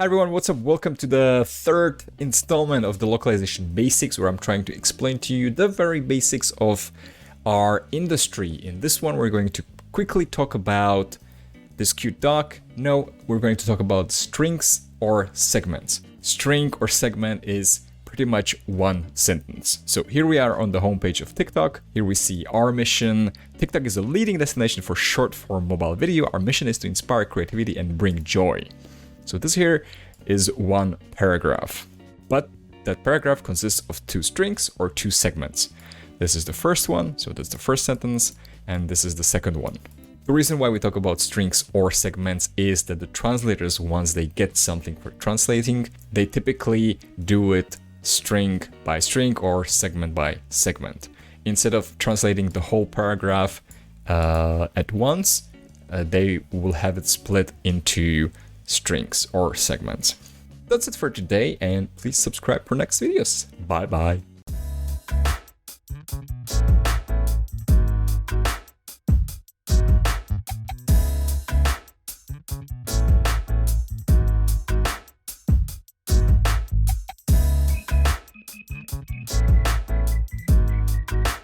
Hi everyone, what's up? Welcome to the third installment of the Localization Basics, where I'm trying to explain to you the very basics of our industry. In this one, we're going to quickly talk about this cute dog. No, we're going to talk about strings or segments. String or segment is pretty much one sentence. So here we are on the homepage of TikTok. Here we see our mission. TikTok is a leading destination for short-form mobile video. Our mission is to inspire creativity and bring joy. So this here is one paragraph, but that paragraph consists of two strings or two segments. This is the first one, so that's the first sentence, and this is the second one. The reason why we talk about strings or segments is that the translators, once they get something for translating, they typically do it string by string or segment by segment. Instead of translating the whole paragraph at once, they will have it split into strings or segments. That's it for today, and please subscribe for next videos. Bye bye.